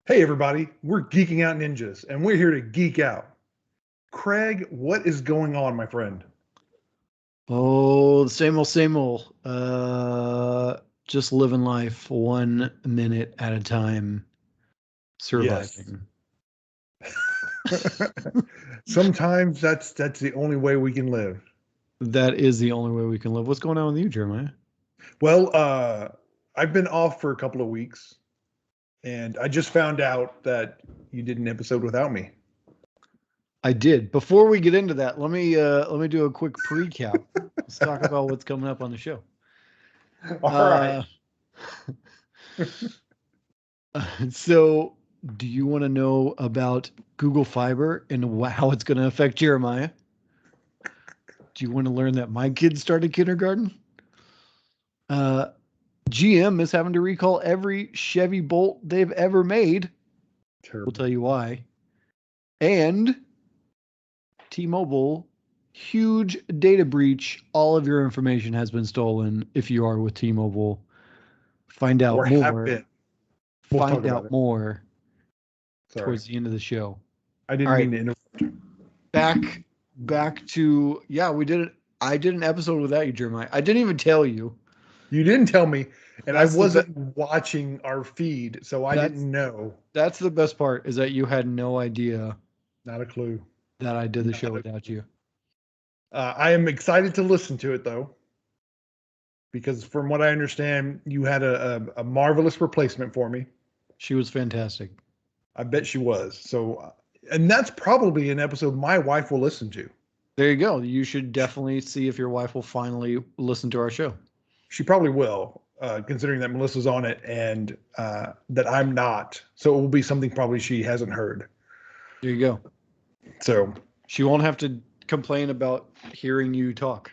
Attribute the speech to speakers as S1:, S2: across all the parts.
S1: Hey everybody, we're Geeking Out Ninjas, and we're here to geek out. Craig, what is going on, my friend?
S2: Oh, the same old, same old. Just living life 1 minute at a time,
S1: Yes.
S2: surviving.
S1: Sometimes that's the only way we can live.
S2: That is the only way we can live. What's going on with you, Jeremiah?
S1: Well, I've been off for a couple of weeks, and I just found out that you did an episode without me.
S2: I did. Before we get into that, let me do a quick recap. Let's talk about what's coming up on the show.
S1: All right.
S2: Uh, so, do you want to know about Google Fiber and how it's going to affect Jeremiah? Do you want to learn that my kids started kindergarten? Uh, GM is having to recall every Chevy Bolt they've ever made.
S1: Terrible.
S2: We'll tell you why. And T-Mobile, huge data breach. All of your information has been stolen if you are with T-Mobile. Find out
S1: Or have
S2: more.
S1: been. We'll talk
S2: Find
S1: about
S2: out
S1: it.
S2: more
S1: Sorry.
S2: towards the end of the show.
S1: I
S2: All
S1: didn't
S2: right.
S1: mean to interrupt you.
S2: Back to we did it. I did an episode without you, Jeremiah. I didn't even tell you.
S1: You didn't tell me, and I
S2: That's the
S1: wasn't watching our feed, so I
S2: that's
S1: didn't know.
S2: that's the best part is that you had no idea
S1: Not a clue.
S2: that I did the show
S1: Not a
S2: without you.
S1: I am excited to listen to it though, because from what I understand, you had a marvelous replacement for me.
S2: She was fantastic.
S1: I bet she was. So, and that's probably an episode my wife will listen to.
S2: There you go. You should definitely see if your wife will finally listen to our show.
S1: She probably will, considering that Melissa's on it and that I'm not. So it will be something probably she hasn't heard.
S2: There you go.
S1: So
S2: She won't have to complain about hearing you talk.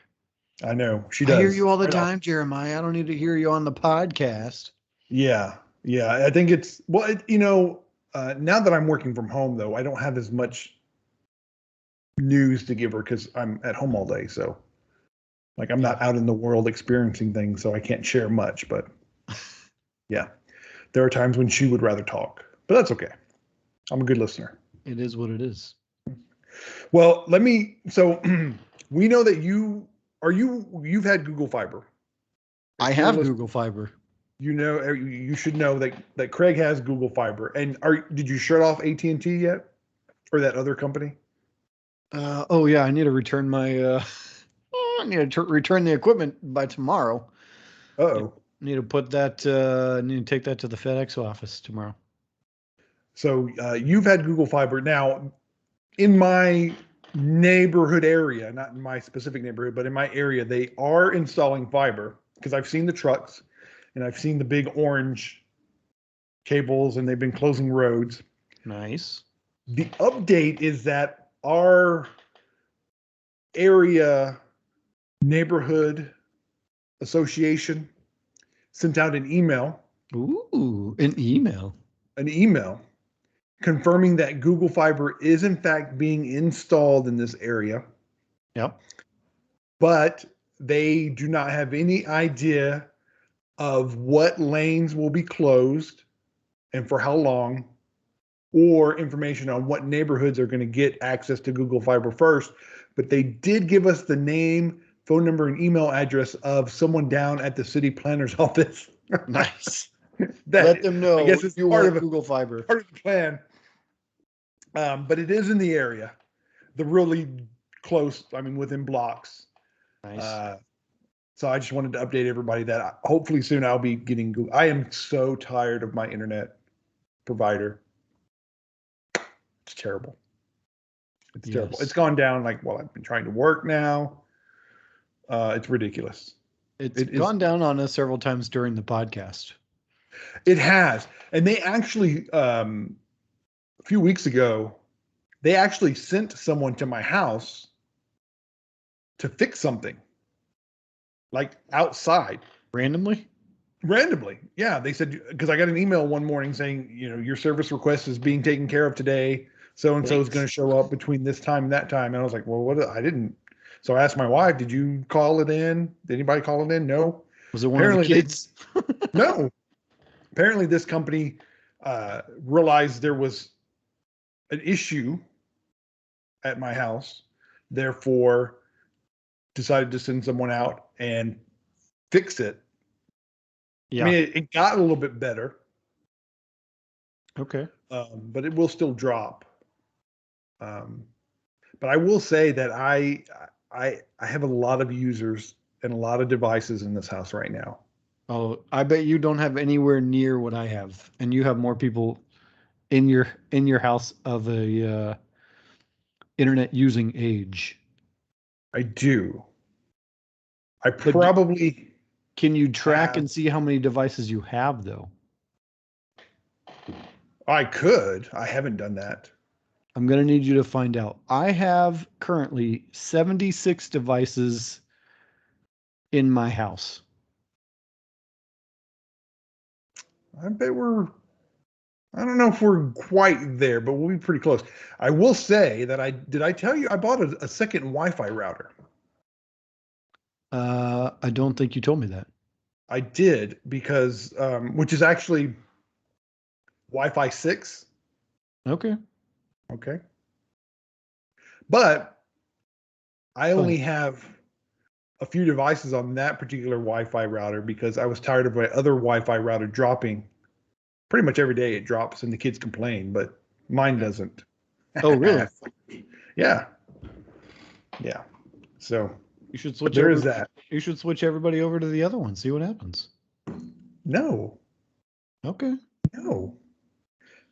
S1: I know she
S2: I hear
S1: does.
S2: you all the
S1: Right off.
S2: time, Jeremiah. I don't need to hear you on the podcast.
S1: Yeah, yeah. I think it's well, now that I'm working from home though, I don't have as much news to give her because I'm at home all day. So, like, I'm not out in the world experiencing things, so I can't share much. But yeah, there are times when she would rather talk, but that's okay. I'm a good listener.
S2: It is what it is.
S1: Well, let me. So, we know that you've had Google Fiber.
S2: I
S1: If you're
S2: have
S1: listening,
S2: Google Fiber.
S1: you should know that Craig has Google Fiber. And did you shut off AT&T yet, or that other company?
S2: Oh yeah, I need to return my. I need to return the equipment by tomorrow.
S1: Oh.
S2: Need to put that. Need to take that to the FedEx office tomorrow.
S1: So you've had Google Fiber. Now, in my neighborhood area, not in my specific neighborhood, but in my area, they are installing fiber because I've seen the trucks and I've seen the big orange cables and they've been closing roads.
S2: Nice.
S1: The update is that our area neighborhood association sent out an email
S2: An email.
S1: Confirming that Google Fiber is in fact being installed in this area.
S2: Yep.
S1: But they do not have any idea of what lanes will be closed and for how long, or information on what neighborhoods are going to get access to Google Fiber first. But they did give us the name, phone number, and email address of someone down at the city planner's office.
S2: Nice.
S1: That,
S2: Let them know
S1: I guess it's
S2: you
S1: part
S2: want
S1: of
S2: Google Fiber.
S1: part of the plan. But it is in the area, the really close, I mean, within blocks.
S2: Nice.
S1: So I just wanted to update everybody that hopefully soon I'll be getting Google. I am so tired of my internet provider. It's terrible. It's terrible. It's gone down like while I've been trying to work now. It's ridiculous.
S2: It's gone down on us several times during the podcast.
S1: It has. And they actually, a few weeks ago, they actually sent someone to my house to fix something, like outside.
S2: Randomly?
S1: Randomly. Yeah. They said, because I got an email one morning saying, your service request is being taken care of today. So-and-so is going to show up between this time and that time. And I was like, well, I didn't. So I asked my wife, did you call it in? Did anybody call it in? No.
S2: Was it one of the kids?
S1: No. Apparently this company realized there was an issue at my house, therefore decided to send someone out and fix it.
S2: Yeah.
S1: I mean, it got a little bit better,
S2: Okay.
S1: but it will still drop. But I will say that I have a lot of users and a lot of devices in this house right now.
S2: Oh, I bet you don't have anywhere near what I have, and you have more people in your house of a internet using age.
S1: I do. I
S2: But
S1: probably
S2: can you track
S1: have.
S2: and see how many devices you have though?
S1: I could. I haven't done that.
S2: I'm going to need you to find out. I have currently 76 devices in my house.
S1: I bet we're. I don't know if we're quite there, but we'll be pretty close. I will say that I tell you I bought a second Wi-Fi router.
S2: I don't think you told me that.
S1: I did because which is actually Wi-Fi 6.
S2: Okay.
S1: Okay. But I
S2: Go ahead.
S1: only have a few devices on that particular Wi-Fi router because I was tired of my other Wi-Fi router dropping. Pretty much every day it drops and the kids complain, but mine doesn't.
S2: Oh, really?
S1: Yeah. Yeah. So
S2: You should switch
S1: there
S2: over.
S1: is that.
S2: You should switch everybody over to the other one. See what happens.
S1: No.
S2: Okay.
S1: No.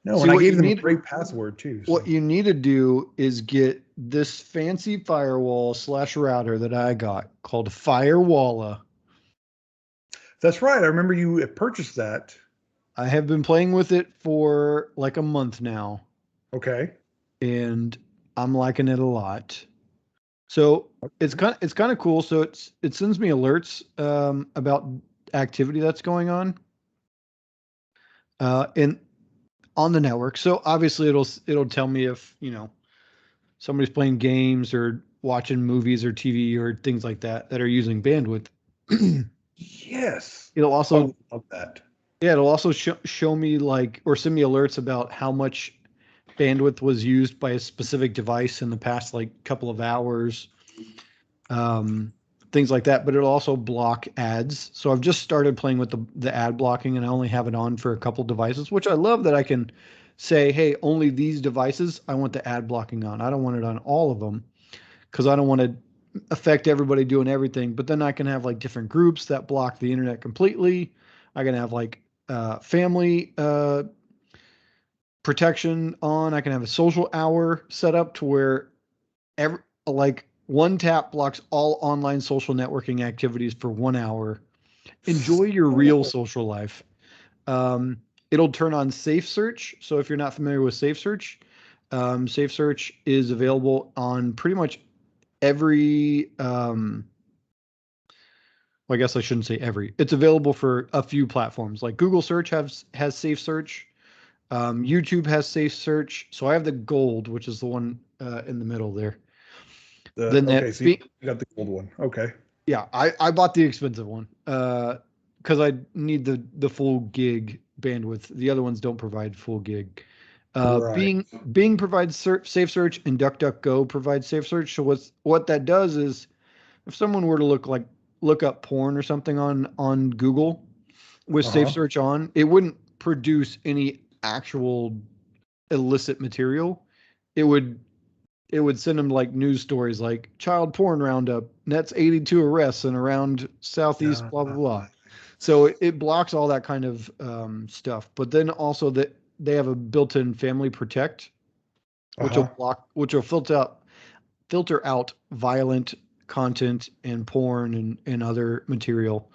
S1: No.
S2: See
S1: And I
S2: what
S1: gave
S2: you
S1: them a
S2: need.
S1: great password too.
S2: What
S1: So
S2: you need to do is get this fancy firewall / router that I got called Firewalla.
S1: that's right. I remember you had purchased that.
S2: I have been playing with it for like a month now,
S1: Okay.
S2: and I'm liking it a lot. So it's kind of cool. So it sends me alerts about activity that's going on in on the network. So obviously it'll tell me if somebody's playing games or watching movies or TV or things like that are using bandwidth.
S1: Yes.
S2: It'll
S1: Oh,
S2: also
S1: love that.
S2: yeah, it'll also show me like or send me alerts about how much bandwidth was used by a specific device in the past like couple of hours, um, things like that. But it'll also block ads. So I've just started playing with the ad blocking, and I only have it on for a couple devices, which I love that I can say, hey, only these devices I want the ad blocking on. I don't want it on all of them because I don't want to affect everybody doing everything. But then I can have like different groups that block the internet completely. I can have like family protection on. I can have a social hour set up to where like one tap blocks all online social networking activities for 1 hour. Enjoy your real
S1: Oh,
S2: social life. It'll turn on safe search. So if you're not familiar with safe search is available on pretty much every well, I guess I shouldn't say every. It's available for a few platforms. Like Google Search has safe search. YouTube has safe search. So I have the gold, which is the one in the middle there. Then
S1: okay.
S2: that
S1: So you got the gold one. Okay.
S2: yeah, I bought the expensive one because I need the full gig bandwidth. The other ones don't provide full gig.
S1: Right.
S2: Bing provides safe search and DuckDuckGo provides safe search. So what that does is if someone were to look up porn or something on Google with safe
S1: Uh-huh.
S2: search on, it wouldn't produce any actual illicit material. It would it would send them like news stories like child porn roundup, nets 82 arrests and around southeast,
S1: Yeah.
S2: blah blah blah. So it blocks all that kind of stuff. But then also that they have a built-in family protect,
S1: Uh-huh.
S2: which will filter out violent content and porn and other material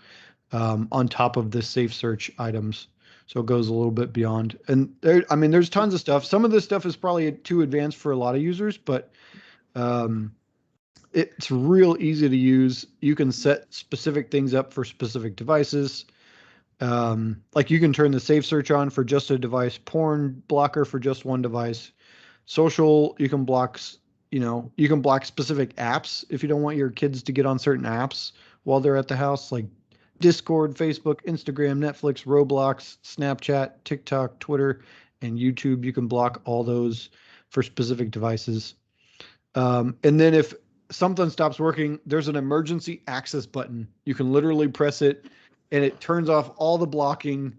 S2: on top of the safe search items. So it goes a little bit beyond. And I mean, there's tons of stuff. Some of this stuff is probably too advanced for a lot of users, but um, it's real easy to use. You can set specific things up for specific devices. Like you can turn the safe search on for just a device, porn blocker for just one device. Social, you can block specific apps if you don't want your kids to get on certain apps while they're at the house, like Discord, Facebook, Instagram, Netflix, Roblox, Snapchat, TikTok, Twitter, and YouTube. You can block all those for specific devices. And then if something stops working, there's an emergency access button. You can literally press it and it turns off all the blocking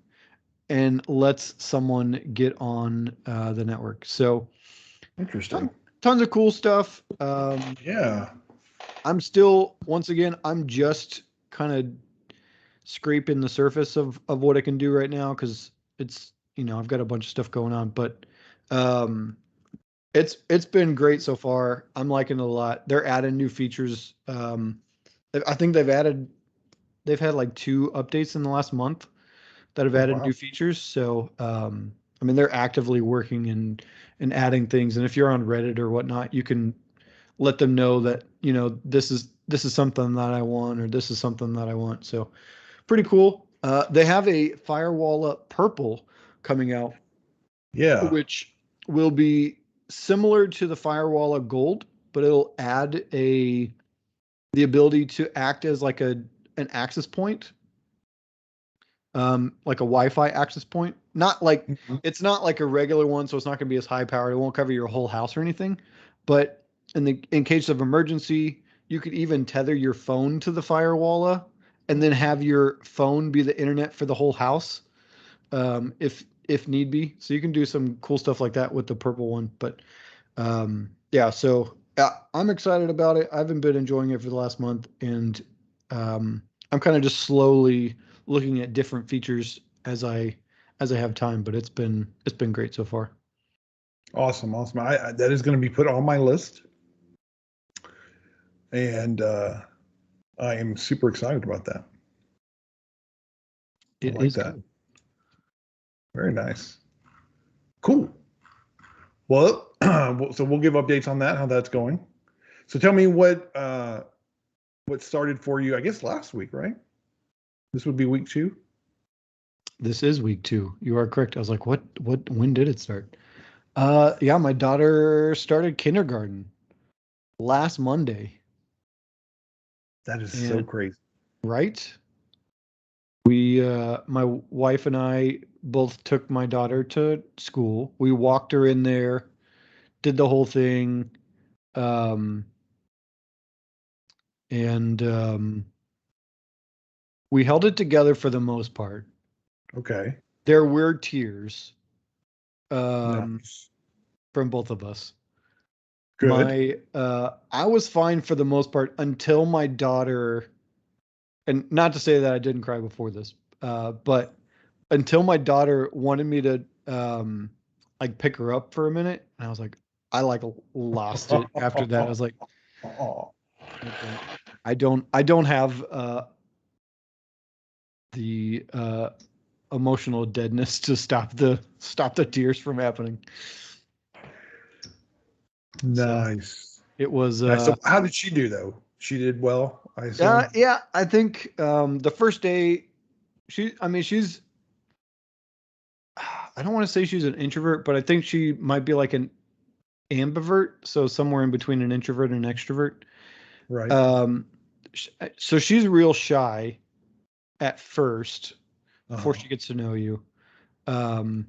S2: and lets someone get on the network. So
S1: Interesting.
S2: tons of cool stuff.
S1: Yeah.
S2: I'm still, once again, I'm just kind of scraping the surface of what I can do right now because it's, I've got a bunch of stuff going on, but um, it's been great so far. I'm liking it a lot. They're adding new features. I think they've had like 2 updates in the last month that have
S1: Oh,
S2: added
S1: wow.
S2: new features. So, I mean, they're actively working and adding things. And if you're on Reddit or whatnot, you can let them know that, this is something that I want, or this is something that I want. So pretty cool. They have a Firewall Up Purple coming out,
S1: Yeah.
S2: which will be similar to the Firewall Up Gold, but it'll add the ability to act as like an access point, like a Wi-Fi access point. Not like
S1: Mhm.
S2: It's not like a regular one, so it's not going to be as high powered. It won't cover your whole house or anything. But in case of emergency, you could even tether your phone to the firewall and then have your phone be the internet for the whole house, if need be. So you can do some cool stuff like that with the purple one. But yeah, so I'm excited about it. I haven't been enjoying it for the last month, and I'm kind of just slowly looking at different features as I have time. But it's been great so far.
S1: Awesome. Awesome. That is going to be put on my list. And I am super excited about that. I
S2: It
S1: like
S2: is
S1: that.
S2: cool.
S1: Very nice. Cool. Well, so we'll give updates on that, how that's going. So tell me what started for you, I guess last week, right? This would be week 2.
S2: This is week 2. You are correct. I was like, when did it start? Yeah, my daughter started kindergarten last Monday.
S1: That is so
S2: And
S1: crazy.
S2: right, my wife and I both took my daughter to school. We walked her in there, did the whole thing, um, and we held it together for the most part.
S1: Okay.
S2: There were tears um,
S1: Nice.
S2: from both of us.
S1: Good.
S2: I was fine for the most part until my daughter, and not to say that I didn't cry before this, but until my daughter wanted me to like pick her up for a minute, and I was like, I like lost it after that. I was like,
S1: Oh,
S2: okay, I don't have the emotional deadness to stop the tears from happening. So
S1: nice.
S2: it was
S1: Nice. So how did she do though? She did well, I
S2: yeah,
S1: assume.
S2: yeah, I think the first day she's I don't want to say she's an introvert, but I think she might be like an ambivert, so somewhere in between an introvert and an extrovert.
S1: Right.
S2: Um, so she's real shy at first before
S1: Uh-huh.
S2: she gets to know you. Um,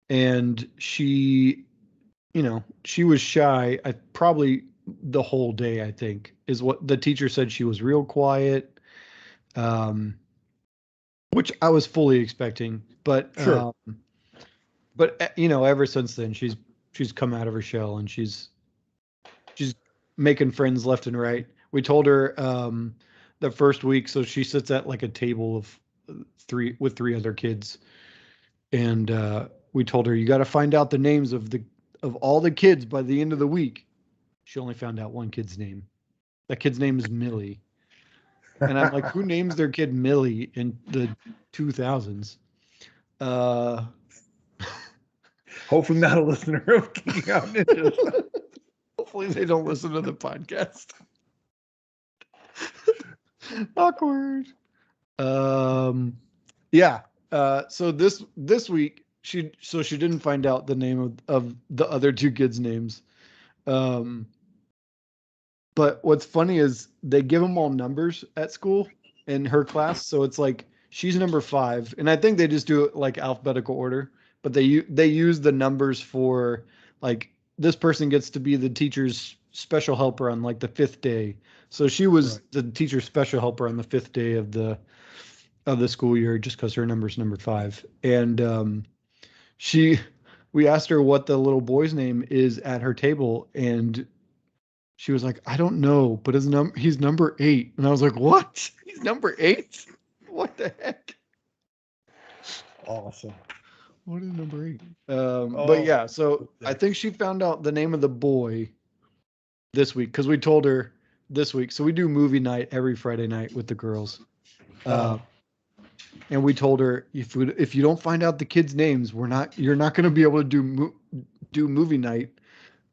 S2: and she was shy. I probably the whole day. I think is what the teacher said. She was real quiet, um, which I was fully expecting.
S1: Sure.
S2: But ever since then, she's come out of her shell and she's making friends left and right. We told her the first week, so she sits at like a table of three other kids, and we told her you got to find out the names of all the kids by the end of the week. She only found out one kid's name. That kid's name is Millie, and I'm like, who names their kid Millie in the 2000s? Uh,
S1: Hopefully not a listener of Geeking Out Ninjas.
S2: hopefully they don't listen to the podcast. Awkward. Um, yeah. So this week she didn't find out the name of the other 2 kids' names. Um, but what's funny is they give them all numbers at school, in her class, so it's like she's number 5, and I think they just do it like alphabetical order, but they use the numbers for like this person gets to be the teacher's special helper on like the 5th day. So she was
S1: Right.
S2: the teacher's special helper on the 5th day of the school year just because her number's number 5. And she we asked her what the little boy's name is at her table, and she was like, I don't know, but he's number 8. And I was like, what? He's number 8? What the heck?
S1: Awesome.
S2: What is number 8? But
S1: Oh,
S2: yeah, so I think she found out the name of the boy this week because we told her this week. So we do movie night every Friday night with the girls.
S1: uh,
S2: And we told her if you don't find out the kids' names, you're not going to be able to do movie night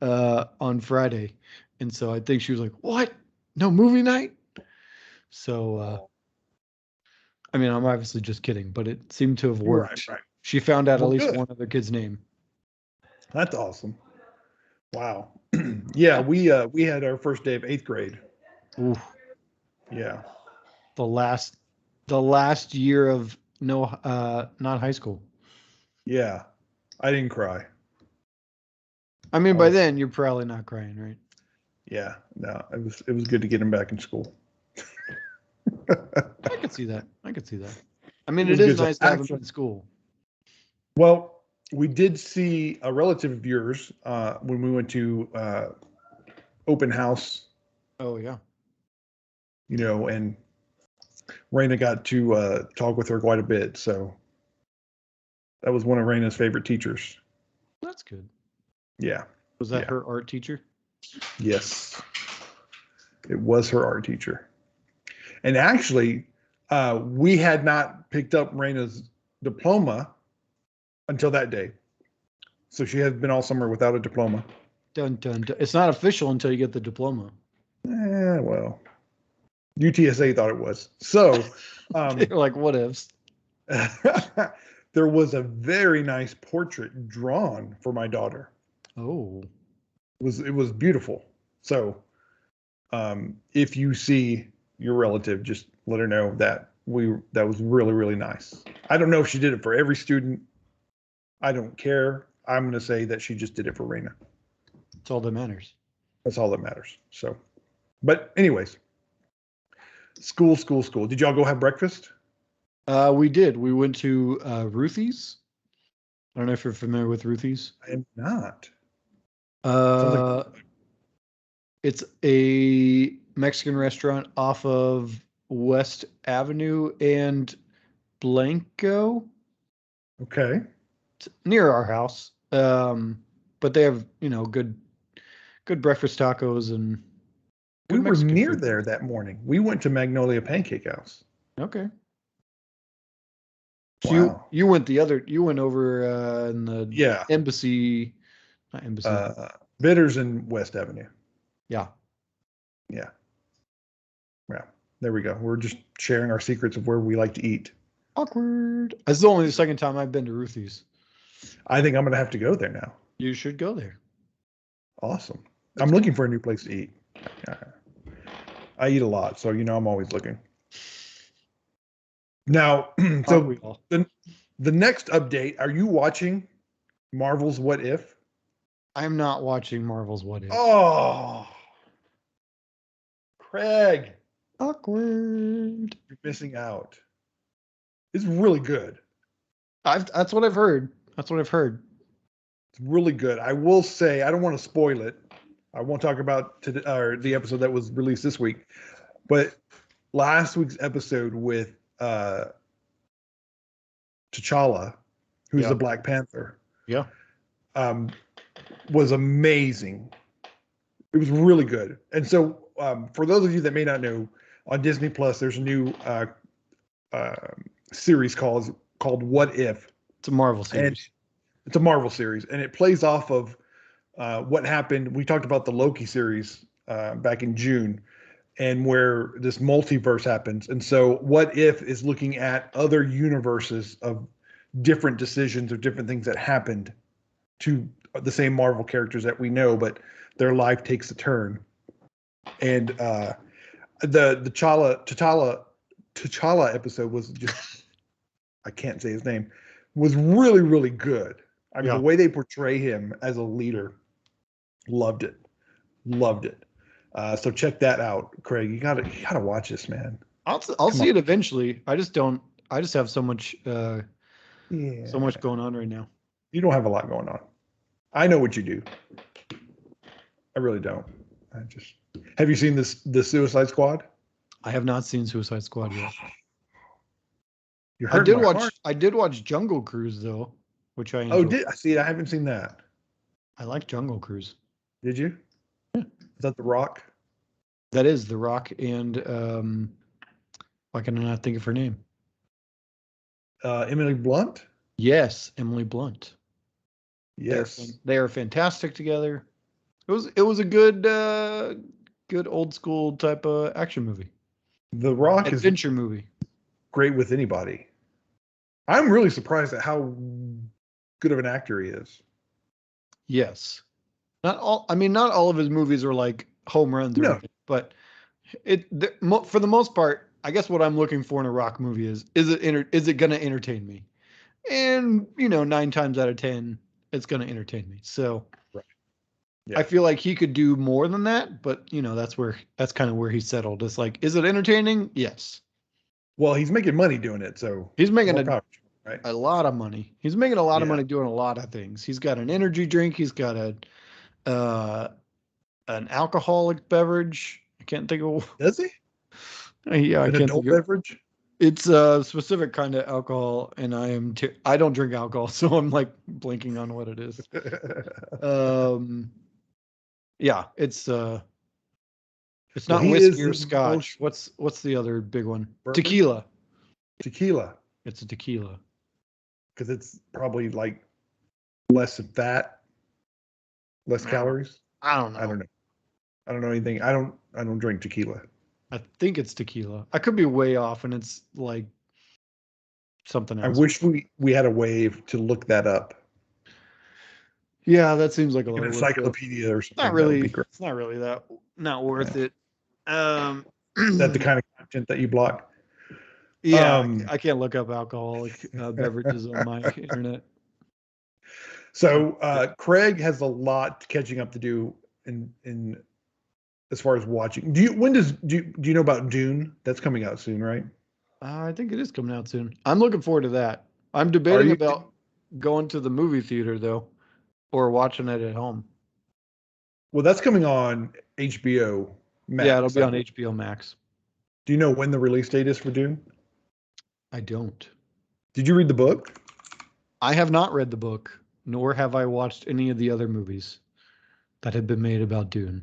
S2: on Friday. And so I think she was like, "What? No movie night?" So I mean, I'm obviously just kidding, but it seemed to have worked.
S1: right.
S2: She found out at
S1: Well,
S2: least
S1: good.
S2: one other kid's name.
S1: That's awesome. Wow. Yeah, we had our first day of 8th grade.
S2: Ooh,
S1: Yeah.
S2: the last year of no not high school.
S1: Yeah. I didn't cry.
S2: I mean,
S1: I
S2: by
S1: was
S2: then you're probably not crying, right?
S1: Yeah. No, it was good to get him back in school.
S2: I could see that. I could see that. I mean,
S1: It
S2: it
S1: was
S2: is
S1: good.
S2: nice to have him in school.
S1: Well, we did see a relative of yours when we went to open house,
S2: Oh yeah,
S1: and Raina got to talk with her quite a bit. So that was one of Raina's favorite teachers.
S2: that's good.
S1: Yeah.
S2: Was that
S1: Yeah.
S2: her art teacher?
S1: Yes. It was her art teacher. And actually, we had not picked up Raina's diploma until that day. So she has been all summer without a diploma.
S2: Dun dun dun. It's not official until you get the diploma.
S1: Well, UTSA thought it was. So
S2: They're like, what ifs?
S1: there was a very nice portrait drawn for my daughter.
S2: Oh,
S1: It was beautiful. So if you see your relative, just let her know that that was really, really nice. I don't know if she did it for every student. I don't care. I'm going to say that she just did it for Raina.
S2: that's all that matters.
S1: That's all that matters. So, but anyways, school, school, school. Did y'all go have breakfast?
S2: We did. We went to Ruthie's. I don't know if you're familiar with Ruthie's.
S1: I am not. Sounds like
S2: Uh, it's a Mexican restaurant off of West Avenue and Blanco.
S1: okay.
S2: It's near our house. But they have, good breakfast tacos and
S1: We
S2: good
S1: were
S2: Mexican
S1: near
S2: food.
S1: there that morning. We went to Magnolia Pancake House.
S2: Okay. So
S1: Wow.
S2: you went over in the
S1: Yeah.
S2: embassy, not embassy.
S1: Bitters in West Avenue.
S2: Yeah.
S1: Yeah. Yeah. There we go. We're just sharing our secrets of where we like to eat.
S2: Awkward. That's only the second time I've been to Ruthie's.
S1: I think I'm going to have to go there now.
S2: You should go there.
S1: Awesome. I'm looking for a new place to eat. I eat a lot, so I'm always looking. Now, so the next update, are you watching Marvel's What If?
S2: I'm not watching Marvel's What If.
S1: Oh, Craig,
S2: Awkward.
S1: you're missing out. It's really good.
S2: That's what I've heard. That's what I've heard.
S1: It's really good. I will say, I don't want to spoil it. I won't talk about the episode that was released this week, but last week's episode with T'Challa, who's the Black Panther, was amazing. It was really good. And so, for those of you that may not know, on Disney Plus, there's a new series called What If.
S2: It's a Marvel series.
S1: It's a Marvel series, and it plays off of what happened. We talked about the Loki series back in June, and where this multiverse happens. And so, What If is looking at other universes of different decisions or different things that happened to the same Marvel characters that we know, but their life takes a turn. And the T'Challa T'Challa episode was just, I can't say his name, was really, really good. I mean,
S2: Yeah.
S1: the way they portray him as a leader, loved it. Loved it. So check that out, Craig. You gotta watch this, man.
S2: I'll see it eventually. I just have so much
S1: Yeah.
S2: going on right now.
S1: You don't have a lot going on. I know what you do. I really don't. Have you seen the Suicide Squad?
S2: I have not seen Suicide Squad yet.
S1: You heard my heart.
S2: I did watch Jungle Cruise though, which I enjoyed.
S1: Oh, did I see it? I haven't seen that.
S2: I like Jungle Cruise.
S1: Did you? Yeah. Is that The Rock?
S2: That is The Rock and why can I not think of her name?
S1: Emily Blunt?
S2: Yes, Emily Blunt.
S1: Yes.
S2: They are fantastic together. It was a good old school type of action movie.
S1: The Rock is
S2: adventure movie.
S1: Great with anybody. I'm really surprised at how good of an actor he is.
S2: Yes. Not all of his movies are like home runs or anything, but for the most part, I guess what I'm looking for in a Rock movie is it going to entertain me? And, 9 times out of 10, it's going to entertain me. So
S1: right. Yeah.
S2: I feel like he could do more than that, but that's kind of where he settled. It's like, is it entertaining? Yes.
S1: Well, he's making money doing it, so
S2: he's making
S1: right?
S2: a lot of money. He's making a lot of money doing a lot of things. He's got an energy drink. He's got an alcoholic beverage. I can't think of.
S1: Does he?
S2: Yeah,
S1: an adult beverage.
S2: It's a specific kind of alcohol, and I don't drink alcohol, so I'm like blanking on what it is. Yeah, it's not whiskey or scotch. What's the other big one?
S1: Bourbon? Tequila.
S2: It's a tequila.
S1: Because it's probably like less fat, less calories.
S2: I don't know.
S1: I don't know anything. I don't drink tequila.
S2: I think it's tequila. I could be way off, and it's like something else.
S1: I wish we had a way to look that up.
S2: Yeah, that seems like a
S1: an encyclopedia or something.
S2: Not really. It's not really not worth it.
S1: Is that the kind of content that you block?
S2: Yeah, I can't look up alcoholic beverages on my internet.
S1: So Craig has a lot catching up to do in as far as watching. Do you know about Dune? That's coming out soon, right?
S2: I think it is coming out soon. I'm looking forward to that. I'm debating about going to the movie theater though, or watching it at home.
S1: Well, that's coming on HBO Max.
S2: Yeah, it'll be on HBO Max.
S1: Do you know when the release date is for Dune?
S2: I don't.
S1: Did you read the book?
S2: I have not read the book, nor have I watched any of the other movies that have been made about Dune.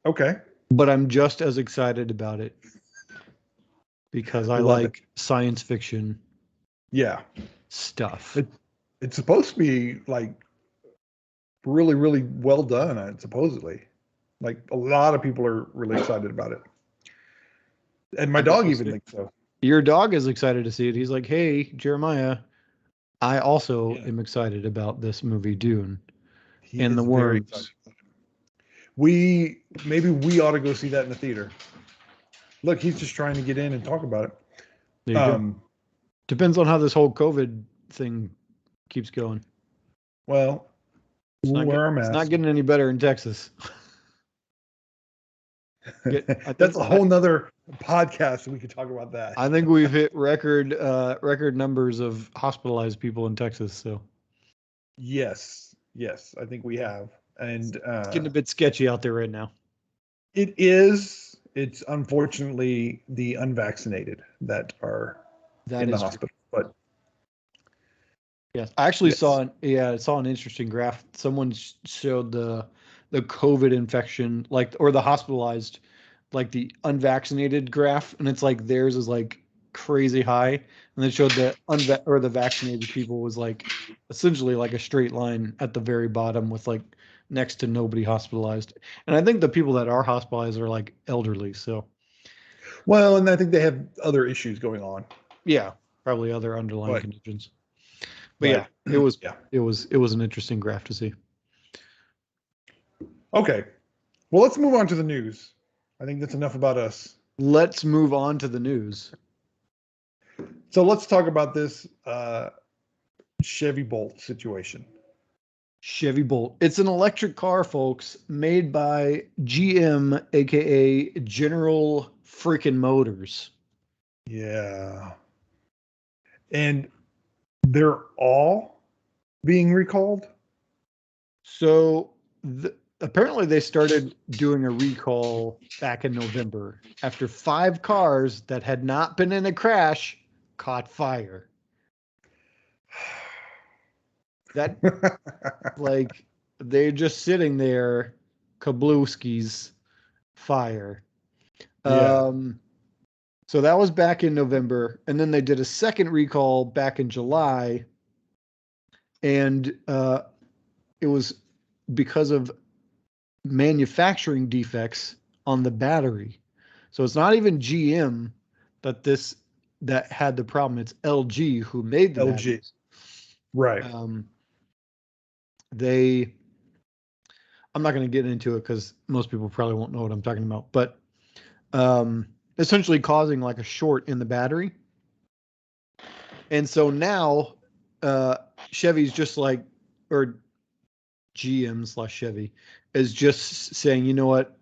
S1: Okay.
S2: But I'm just as excited about it because I like science fiction.
S1: Yeah.
S2: Stuff.
S1: It's supposed to be like really, really well done, supposedly. Like a lot of people are really excited about it. And my dog even thinks so.
S2: Your dog is excited to see it. He's like, hey, Jeremiah, I also am excited about this movie Dune. And the worms.
S1: Maybe we ought to go see that in the theater. Look, he's just trying to get in and talk about it.
S2: There you go. Depends on how this whole COVID thing keeps going.
S1: Well,
S2: it's not getting any better in Texas.
S1: That's a whole nother podcast. We could talk about that.
S2: I think we've hit record numbers of hospitalized people in Texas. So,
S1: yes, I think we have. And
S2: it's getting a bit sketchy out there right now.
S1: It is. It's unfortunately the unvaccinated that are in the hospital. True. But
S2: yes, I actually saw an interesting graph. Someone showed the COVID infection, or the hospitalized, like the unvaccinated graph, and it's like theirs is like crazy high, and they showed the the vaccinated people was like essentially like a straight line at the very bottom with like next to nobody hospitalized. And I think the people that are hospitalized are like elderly. So,
S1: well, and I think they have other issues going on.
S2: Yeah, probably other underlying conditions. But it was an interesting graph to see.
S1: Okay, well, let's move on to the news. I think that's enough about us.
S2: let's move on to the news.
S1: So let's talk about this Chevy Bolt situation.
S2: Chevy Bolt. It's an electric car, folks, made by GM, aka General Freaking Motors.
S1: Yeah. And they're all being recalled?
S2: So apparently they started doing a recall back in November after 5 cars that had not been in a crash caught fire. That like they're just sitting there, kablooski's fire.
S1: Yeah.
S2: So that was back in November, and then they did a second recall back in July, and it was because of manufacturing defects on the battery. So it's not even GM that had the problem. It's LG who made the
S1: LG.
S2: batteries.
S1: Right.
S2: I'm not going to get into it because most people probably won't know what I'm talking about, but essentially causing like a short in the battery. And so now Chevy's just like, or GM/Chevy is just saying, you know what?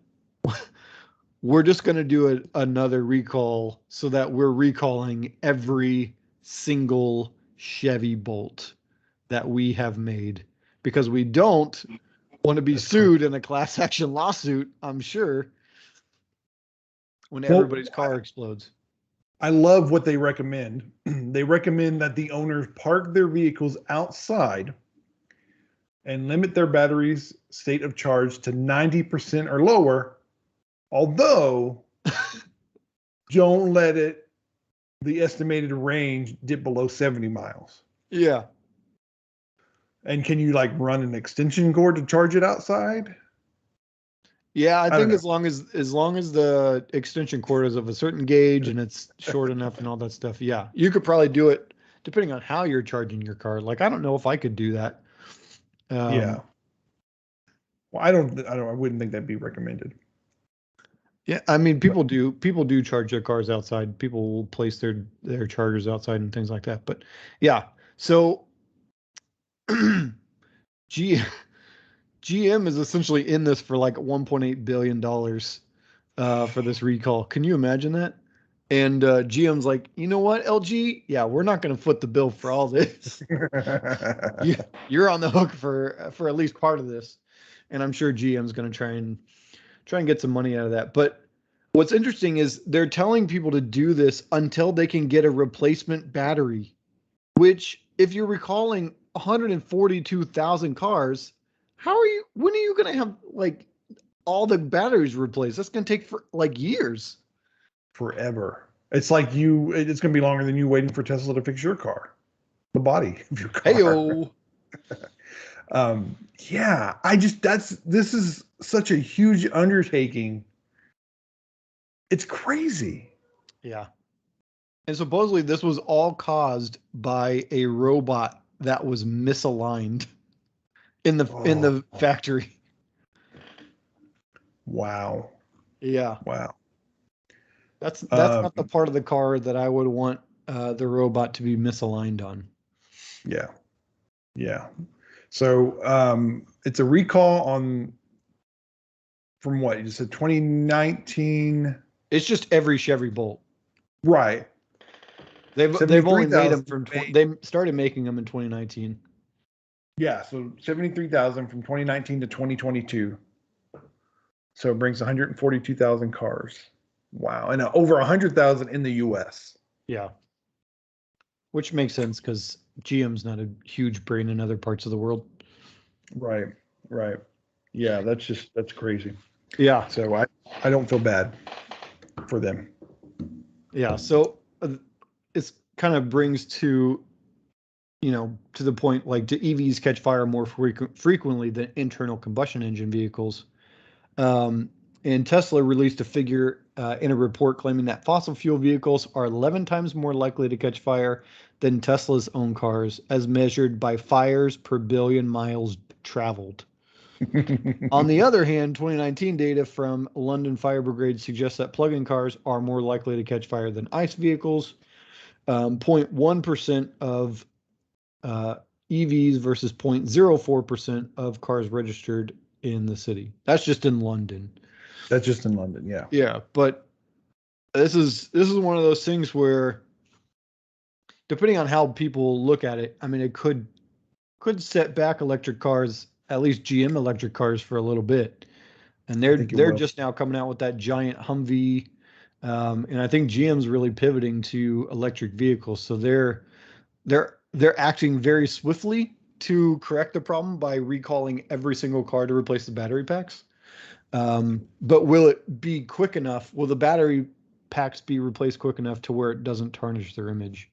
S2: We're just going to do another recall so that we're recalling every single Chevy Bolt that we have made because we don't want to be sued in a class action lawsuit, I'm sure, when everybody's car explodes.
S1: I love what they recommend. They recommend that the owners park their vehicles outside and limit their battery's state of charge to 90% or lower, although don't let the estimated range dip below 70 miles.
S2: Yeah.
S1: And can you like run an extension cord to charge it outside?
S2: Yeah, I think as long as the extension cord is of a certain gauge and it's short enough and all that stuff, yeah, you could probably do it depending on how you're charging your car. Like, I don't know if I could do that.
S1: Yeah. Well, I wouldn't think that'd be recommended.
S2: Yeah, I mean, people do charge their cars outside. People will place their chargers outside and things like that. But yeah, so GM is essentially in this for like $1.8 billion for this recall. Can you imagine that? And GM's like, you know what, LG? Yeah, we're not going to foot the bill for all this. You're on the hook for at least part of this. And I'm sure GM's going to try and get some money out of that. But what's interesting is they're telling people to do this until they can get a replacement battery, which if you're recalling 142,000 cars, when are you going to have like all the batteries replaced? That's going to take for like years.
S1: Forever. It's like it's going to be longer than you waiting for Tesla to fix your car, the body of your car.
S2: Hey-o.
S1: Yeah, this is such a huge undertaking. It's crazy.
S2: Yeah. And supposedly this was all caused by a robot that was misaligned in the factory.
S1: Wow.
S2: Yeah.
S1: Wow.
S2: That's not the part of the car that I would want the robot to be misaligned on.
S1: Yeah. Yeah. So it's a recall from what you just said, 2019.
S2: It's just every Chevy Bolt.
S1: Right.
S2: They've only made them they started making them in 2019.
S1: Yeah, so 73,000 from 2019 to 2022. So it brings 142,000 cars. Wow, and over 100,000 in the U.S.
S2: Yeah, which makes sense because GM's not a huge brain in other parts of the world.
S1: Right. Yeah, that's crazy.
S2: Yeah.
S1: So I don't feel bad for them.
S2: Yeah. So it's kind of brings to the point, like, do EVs catch fire more frequently than internal combustion engine vehicles? And Tesla released a figure in a report claiming that fossil fuel vehicles are 11 times more likely to catch fire than Tesla's own cars, as measured by fires per billion miles traveled. On the other hand, 2019 data from London Fire Brigade suggests that plug-in cars are more likely to catch fire than ICE vehicles. 0.1% of EVs versus 0.04% of cars registered in the city. That's just in London.
S1: That's just in London, yeah.
S2: Yeah, but this is one of those things where, depending on how people look at it, I mean, it could set back electric cars, at least GM electric cars, for a little bit. And they're just now coming out with that giant Humvee, and I think GM's really pivoting to electric vehicles. So they're acting very swiftly to correct the problem by recalling every single car to replace the battery packs. But will it be quick enough? Will the battery packs be replaced quick enough to where it doesn't tarnish their image?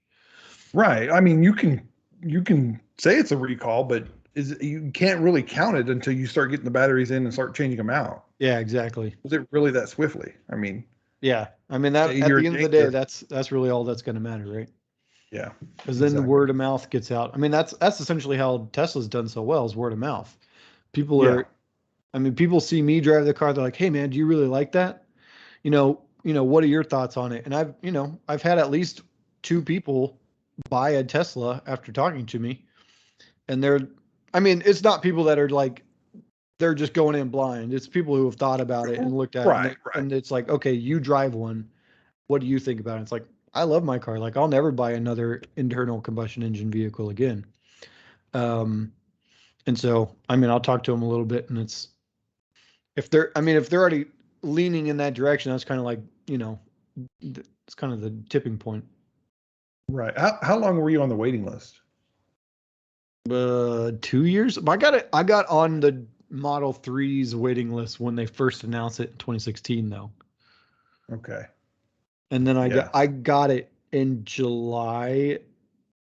S1: Right. I mean, you can say it's a recall, but you can't really count it until you start getting the batteries in and start changing them out.
S2: Yeah, exactly.
S1: Was it really that swiftly? I mean,
S2: yeah. I mean, that at the end of the day, that's really all that's going to matter, right?
S1: Yeah.
S2: Because then the word of mouth gets out. I mean, that's essentially how Tesla's done so well, is word of mouth. People see me drive the car. They're like, "Hey, man, do you really like that? What are your thoughts on it?" And I've had at least 2 people buy a Tesla after talking to me, and it's not people that are like, they're just going in blind. It's people who have thought about it and looked at it, and it's like, okay, you drive one. What do you think about it? It's like, I love my car. Like, I'll never buy another internal combustion engine vehicle again. And so, I'll talk to them a little bit, and if they're already leaning in that direction, that's kind of like, it's kind of the tipping point.
S1: Right. How long were you on the waiting list?
S2: 2 years. I got on the Model 3's waiting list when they first announced it in 2016, though.
S1: Okay.
S2: And then I got it in July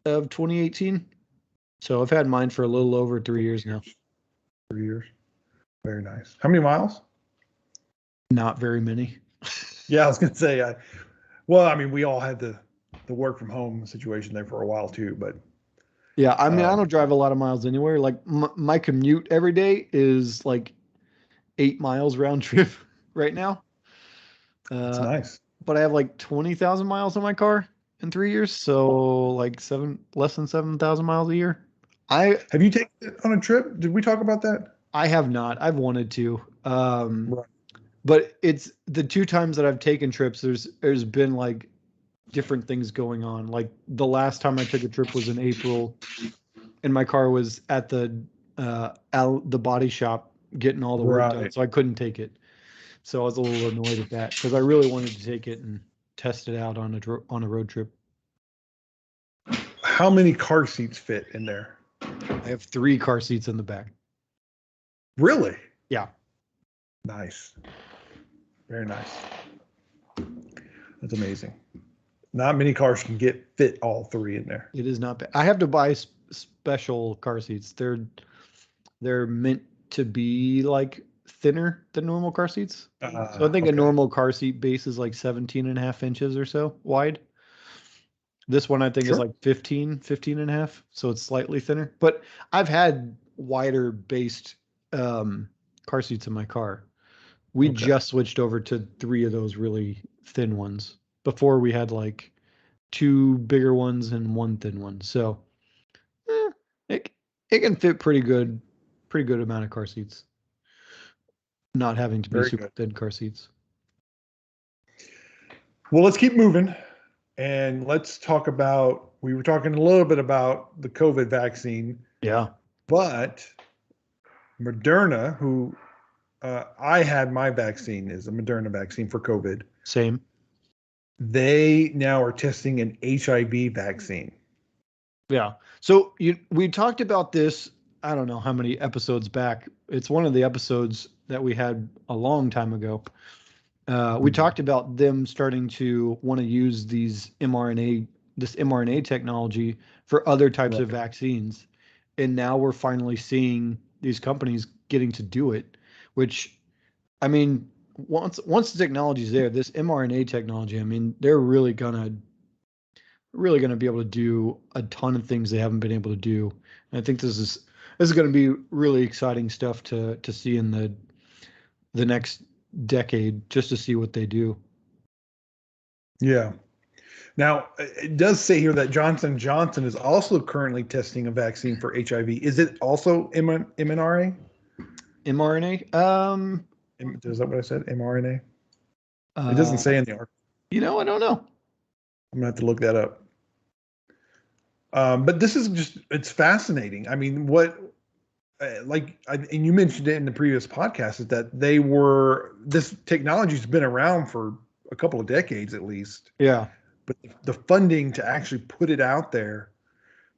S2: of 2018. So I've had mine for a little over 3 years now.
S1: 3 years. Very nice. How many miles?
S2: Not very many.
S1: Yeah, I was gonna say. We all had the work from home situation there for a while too, but
S2: yeah, I don't drive a lot of miles anywhere. Like my commute every day is like 8 miles round trip right now.
S1: That's nice.
S2: But I have like 20,000 miles on my car in 3 years, so like less than 7,000 miles a year.
S1: Have you taken it on a trip? Did we talk about that?
S2: I have not. I've wanted to.
S1: Right.
S2: But it's the 2 times that I've taken trips, there's been like different things going on. Like the last time I took a trip was in April, and my car was at the body shop getting all the work done, so I couldn't take it. So I was a little annoyed at that because I really wanted to take it and test it out on a road trip.
S1: How many car seats fit in there?
S2: I have 3 car seats in the back.
S1: Really?
S2: Yeah.
S1: Nice. Very nice. That's amazing. Not many cars can fit all 3 in there.
S2: It is not bad. I have to buy special car seats. They're meant to be like thinner than normal car seats. So I think a normal car seat base is like 17.5 inches or so wide. This one I think is like 15 and a half. So it's slightly thinner. But I've had wider based car seats in my car. We just switched over to 3 of those really thin ones. Before we had like 2 bigger ones and 1 thin one. So it can fit pretty good amount of car seats. Not having to be super thin car seats.
S1: Well, let's keep moving, and let's talk about. We were talking a little bit about the COVID vaccine.
S2: Yeah.
S1: But Moderna, who I had my vaccine, is a Moderna vaccine for COVID.
S2: Same.
S1: They now are testing an HIV vaccine.
S2: Yeah. So we talked about this, I don't know how many episodes back. It's one of the episodes that we had a long time ago. We talked about them starting to want to use this mRNA technology for other types of vaccines. And now we're finally seeing these companies getting to do it, which, once the technology's there, this mRNA technology, they're really gonna be able to do a ton of things they haven't been able to do. And I think this is This is going to be really exciting stuff to see in the next decade, just to see what they do.
S1: Yeah. Now, it does say here that Johnson & Johnson is also currently testing a vaccine for HIV. Is it also mRNA?
S2: mRNA?
S1: Is that what I said? mRNA? It doesn't
S2: Uh,
S1: say in the article.
S2: I don't know.
S1: I'm gonna have to look that up. But this is it's fascinating. I mean, and you mentioned it in the previous podcast, is that this technology's been around for a couple of decades at least,
S2: Yeah.
S1: but the funding to actually put it out there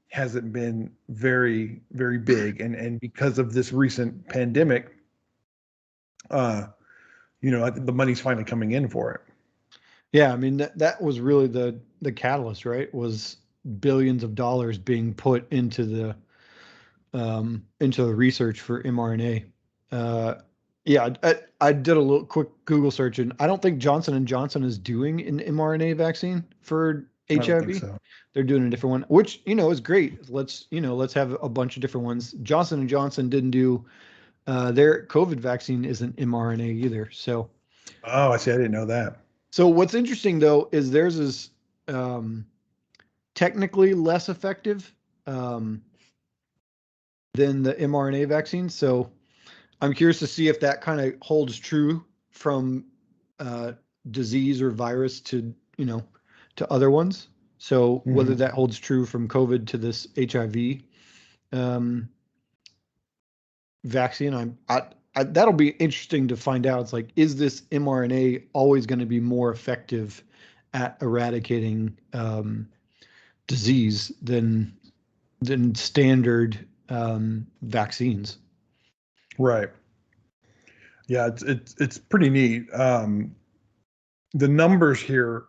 S1: hasn't been very, very big. And because of this recent pandemic, I think the money's finally coming in for it.
S2: Yeah, I mean that was really the catalyst, right? Was billions of dollars being put into the research for mRNA. Yeah, I did a little quick Google search, and I don't think Johnson and Johnson is doing an mRNA vaccine for
S1: I don't think
S2: HIV.
S1: so.
S2: They're doing a different one, which is great. Let's have a bunch of different ones. Johnson and Johnson didn't do their COVID vaccine isn't mRNA either.
S1: Oh, I see. I didn't know that.
S2: So what's interesting though is theirs is um, technically less effective um, than the mRNA vaccine. So I'm curious to see if that kind of holds true from uh, disease or virus to to other ones. So whether
S1: Hmm.
S2: that holds true from COVID to this HIV um, vaccine, that'll be interesting to find out. It's like, is this mRNA always going to be more effective at eradicating disease than standard vaccines?
S1: Right. Yeah, it's pretty neat. The numbers here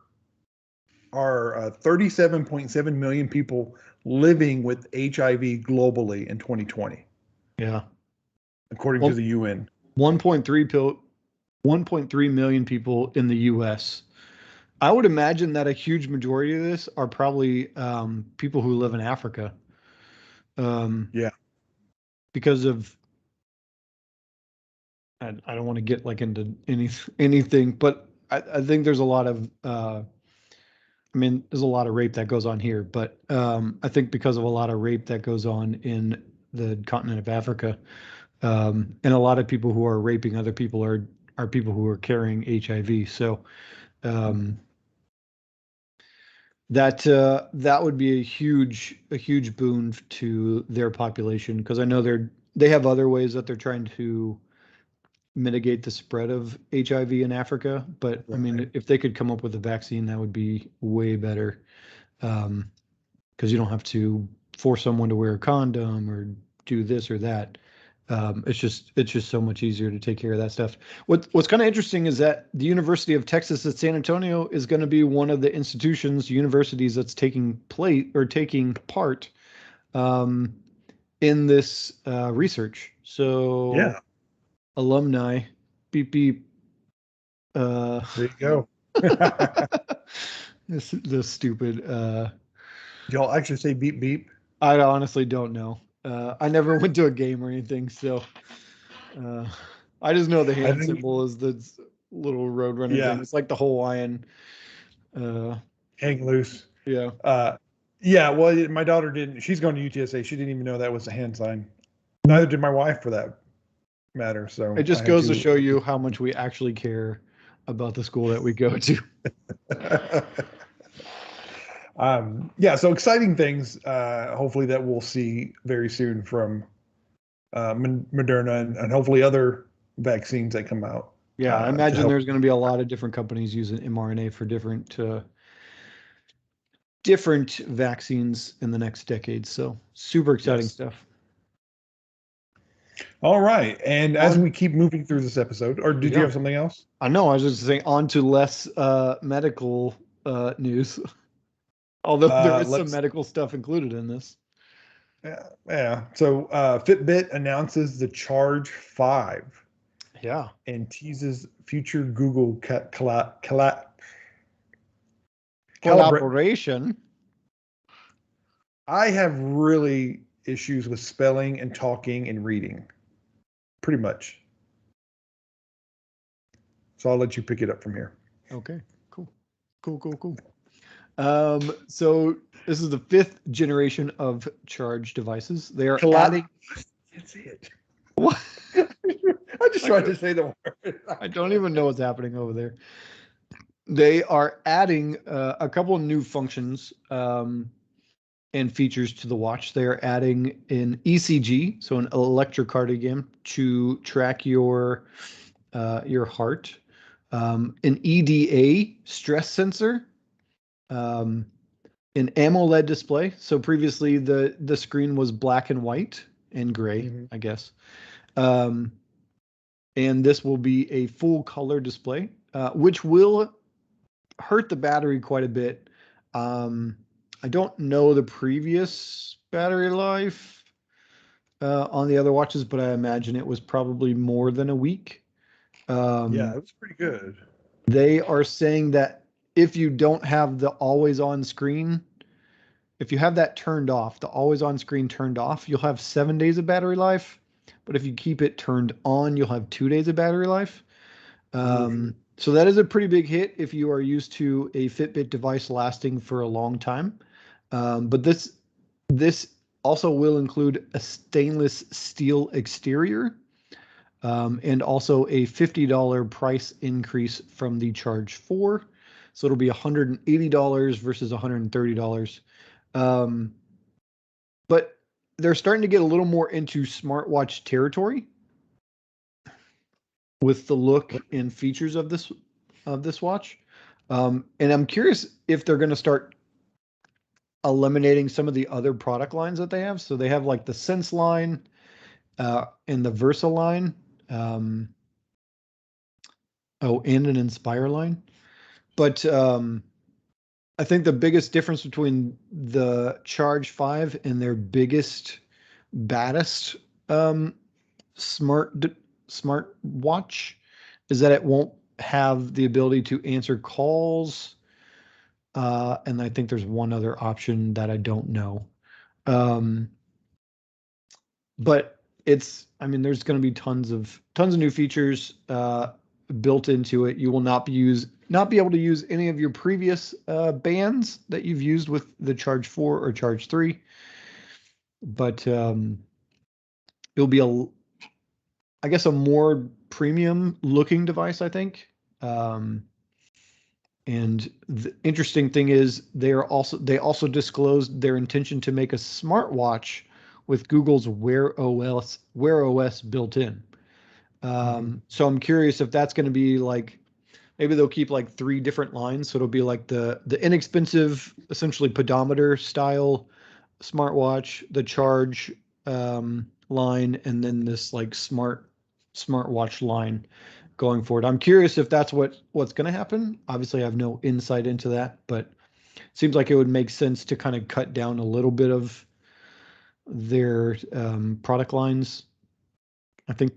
S1: are 37.7 million people living with HIV globally in 2020,
S2: Yeah.
S1: according to
S2: Well,
S1: the UN.
S2: 1.3 million people in the US. I would imagine that a huge majority of this are probably people who live in Africa um,
S1: Yeah.
S2: because of I don't want to get like into anything, but I think there's a lot of there's a lot of rape that goes on here, but I think because of a lot of rape that goes on in the continent of Africa, and a lot of people who are raping other people are people who are carrying HIV. So um, that would be a huge boon to their population because I know they have other ways that they're trying to mitigate the spread of HIV in Africa. But I
S1: Right.
S2: mean, if they could come up with a vaccine, that would be way better. Because you don't have to force someone to wear a condom or do this or that. It's just so much easier to take care of that stuff. What's kind of interesting is that the University of Texas at San Antonio is going to be one of the universities that's taking part um, in this research. So
S1: Yeah.
S2: alumni, beep beep.
S1: There you go.
S2: This stupid.
S1: Y'all actually say beep beep?
S2: I honestly don't know. I never went to a game or anything, so uh, I just know the
S1: I
S2: hand
S1: think,
S2: symbol is the little roadrunner thing.
S1: yeah,
S2: It's like the Hawaiian. Uh,
S1: hang loose.
S2: yeah,
S1: Uh, yeah, well, my daughter didn't. She's going to UTSA. She didn't even know that was a hand sign. Neither did my wife, for that matter.
S2: it
S1: So I
S2: just
S1: had
S2: goes to
S1: to.
S2: show you how much we actually care about the school that we go to.
S1: Yeah, so exciting things. Hopefully that we'll see very soon from Moderna and hopefully other vaccines that come out
S2: Yeah, I
S1: to
S2: imagine
S1: help.
S2: there's going to be a lot of different companies using mRNA for different vaccines in the next decade. So super exciting
S1: Yes.
S2: stuff.
S1: All right. And as
S2: On
S1: we keep moving through this episode, or did you
S2: Yeah,
S1: have something else?
S2: I know. I was just saying on to less medical news. Although there is some
S1: Let's.
S2: medical stuff included in this.
S1: Yeah, yeah. So Fitbit announces the Charge 5
S2: Yeah.
S1: and teases future Google calibrate.
S2: Collaboration.
S1: I have really issues with spelling and talking and reading. Pretty much. So I'll let you pick it up from here.
S2: Okay, cool. So this is the 5th generation of charge devices. They are adding.
S1: Can't see it.
S2: What?
S1: I just tried to say the word.
S2: I don't even know what's happening over there. They are adding a couple of new functions and features to the watch. They are adding an ECG, so an electrocardiogram, to track your heart, an EDA stress sensor, an AMOLED display. So previously the screen was black and white and gray, I guess. And this will be a full color display, which will hurt the battery quite a bit. I don't know the previous battery life on the other watches, but I imagine it was probably more than a week.
S1: Yeah, it was pretty good.
S2: They are saying that if you don't have the always on screen, if you have that turned off, the always on screen turned off, you'll have 7 days of battery life. But if you keep it turned on, you'll have 2 days of battery life. So that is a pretty big hit if you are used to a Fitbit device lasting for a long time. But this also will include a stainless steel exterior, and also a $50 price increase from the Charge 4. So it'll be $180 versus $130. But they're starting to get a little more into smartwatch territory with the look and features of this watch. And I'm curious if they're going to start eliminating some of the other product lines that they have. So they have like the Sense line and the Versa line. And an Inspire line. But I think the biggest difference between the Charge 5 and their biggest, baddest smart watch is that it won't have the ability to answer calls. And I think there's one other option that I don't know. But there's going to be tons of new features built into it. You will not be able to use any of your previous bands that you've used with the Charge 4 or Charge 3. But it'll be a more premium looking device, I think. And the interesting thing is they also disclosed their intention to make a smartwatch with Google's Wear OS built in. So I'm curious if that's going to be like, maybe they'll keep like 3 different lines. So it'll be like the inexpensive, essentially pedometer style smartwatch, the Charge line, and then this like smartwatch line going forward. I'm curious if that's what's going to happen. Obviously, I have no insight into that, but it seems like it would make sense to kind of cut down a little bit of their product lines. I think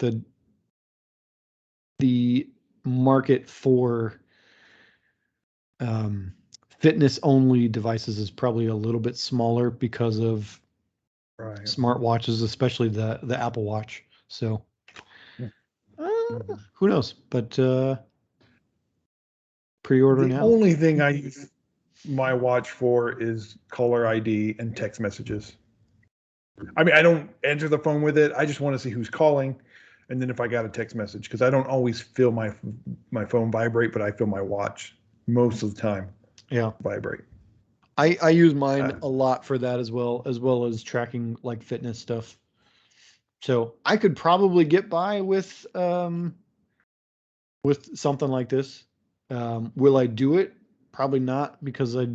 S2: the market for fitness only devices is probably a little bit smaller because of smartwatches, especially the Apple Watch. So who knows? But pre-order now.
S1: The only thing I use my watch for is caller ID and text messages. I mean, I don't answer the phone with it. I just want to see who's calling, and then if I got a text message, because I don't always feel my phone vibrate, but I feel my watch most of the time.
S2: Yeah,
S1: vibrate.
S2: I use mine a lot for that as well as tracking like fitness stuff. So I could probably get by with something like this. Will I do it? Probably not, because I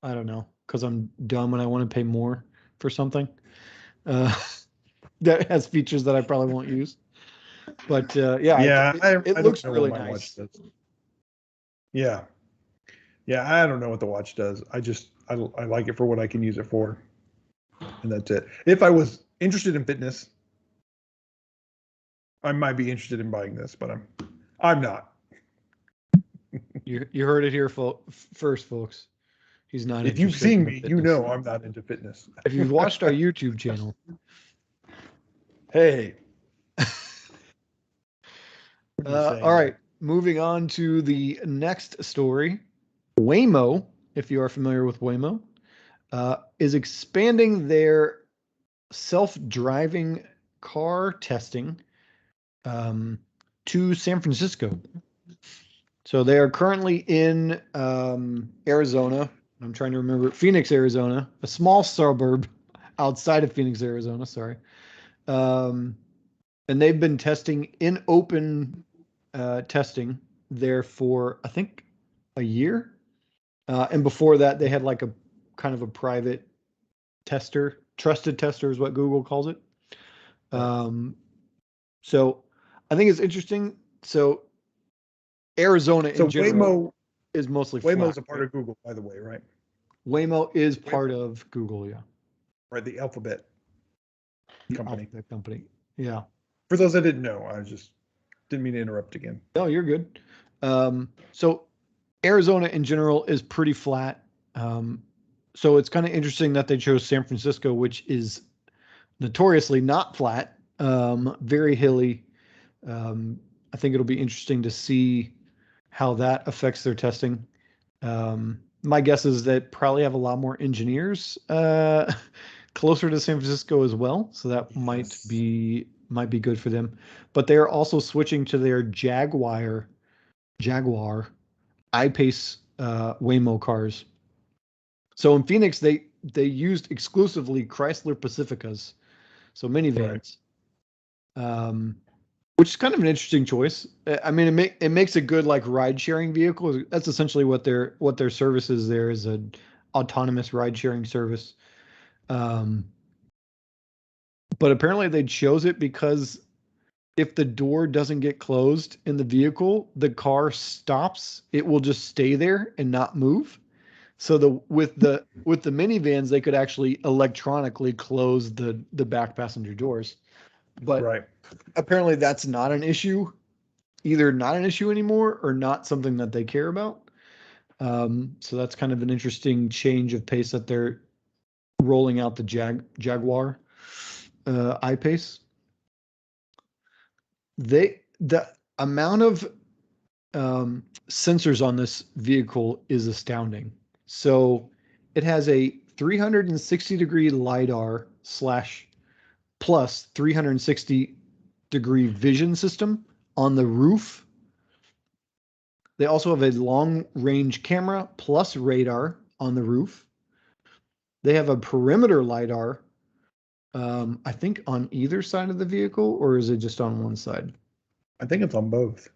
S2: don't know, because I'm dumb and I want to pay more for something that has features that I probably won't use. But it looks really nice.
S1: Yeah, I don't know what the watch does. I like it for what I can use it for, and that's it. If I was interested in fitness, I might be interested in buying this, but I'm not.
S2: You heard it here first, folks. He's not
S1: If you've
S2: interested
S1: seen
S2: in the
S1: me, you
S2: fitness.
S1: know I'm not into fitness.
S2: If you've watched our YouTube channel,
S1: Hey. What are you saying
S2: all
S1: there?
S2: right, moving on to the next story. Waymo, if you are familiar with Waymo, is expanding their self-driving car testing to San Francisco. So they are currently in Arizona. I'm trying to remember Phoenix, Arizona, a small suburb outside of Phoenix, Arizona. Sorry. And they've been testing in open testing there for, I think, a year. And before that, they had like a kind of a private tester, trusted tester is what Google calls it. So I think it's interesting. So Arizona in general is mostly flat.
S1: Waymo's a part of Google, by the way, right?
S2: Waymo is part of Google, yeah.
S1: Right, the Alphabet company.
S2: Alphabet company, yeah.
S1: For those that didn't know, I just didn't mean to interrupt again.
S2: No, you're good. So Arizona in general is pretty flat. So it's kind of interesting that they chose San Francisco, which is notoriously not flat, very hilly. I think it'll be interesting to see how that affects their testing. My guess is that probably have a lot more engineers closer to San Francisco as well, so that might be good for them. But they are also switching to their Jaguar I-Pace Waymo cars. So in Phoenix, they used exclusively Chrysler Pacificas, so minivans. Right. Which is kind of an interesting choice. I mean, it makes a good like ride sharing vehicle. That's essentially what their service is. There is an autonomous ride sharing service. But apparently they chose it because if the door doesn't get closed in the vehicle, the car stops. It will just stay there and not move. So with the minivans, they could actually electronically close the back passenger doors. But apparently that's not an issue, either not an issue anymore or not something that they care about. So that's kind of an interesting change of pace that they're rolling out the Jaguar I-Pace. The amount of sensors on this vehicle is astounding. So it has a 360-degree LiDAR / plus 360-degree vision system on the roof. They also have a long-range camera plus radar on the roof. They have a perimeter LiDAR, I think on either side of the vehicle, or is it just on one side?
S1: I think it's on both.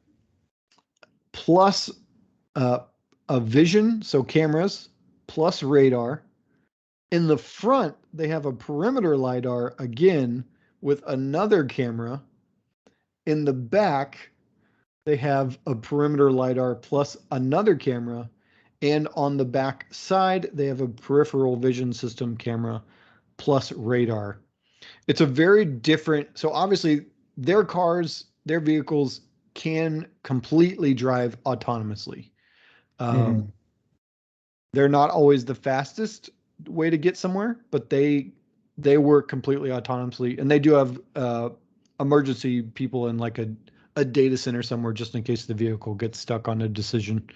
S2: Plus a vision, so cameras, plus radar. In the front, they have a perimeter LiDAR again with another camera. In the back, they have a perimeter LiDAR plus another camera. And on the back side, they have a peripheral vision system camera plus radar. It's a very different. So obviously, their cars, their vehicles can completely drive autonomously. They're not always the fastest way to get somewhere, but they work completely autonomously, and they do have emergency people in like a data center somewhere just in case the vehicle gets stuck on a decision,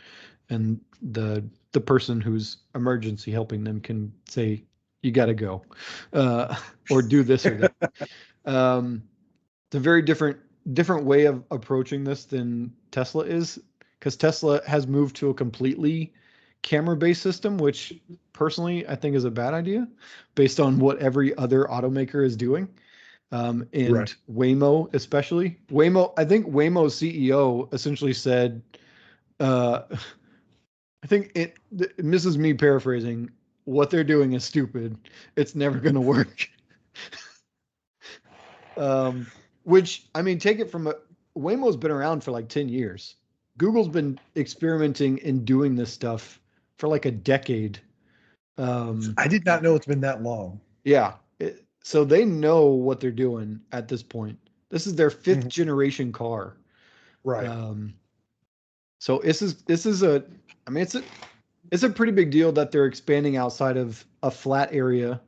S2: and the person who's emergency helping them can say, "You got to go," or do this or that. It's a very different way of approaching this than Tesla is, because Tesla has moved to a completely camera-based system, which personally I think is a bad idea based on what every other automaker is doing. And Waymo, especially Waymo, I think Waymo's CEO essentially said, I think this is me paraphrasing, what they're doing is stupid. It's never going to work. Which, I mean, take it from Waymo's been around for like 10 years. Google's been experimenting and doing this stuff for like a decade.
S1: I did not know it's been that long.
S2: Yeah. So they know what they're doing at this point. This is their 5th generation car.
S1: Right.
S2: So this is I mean, It's a pretty big deal that they're expanding outside of a flat area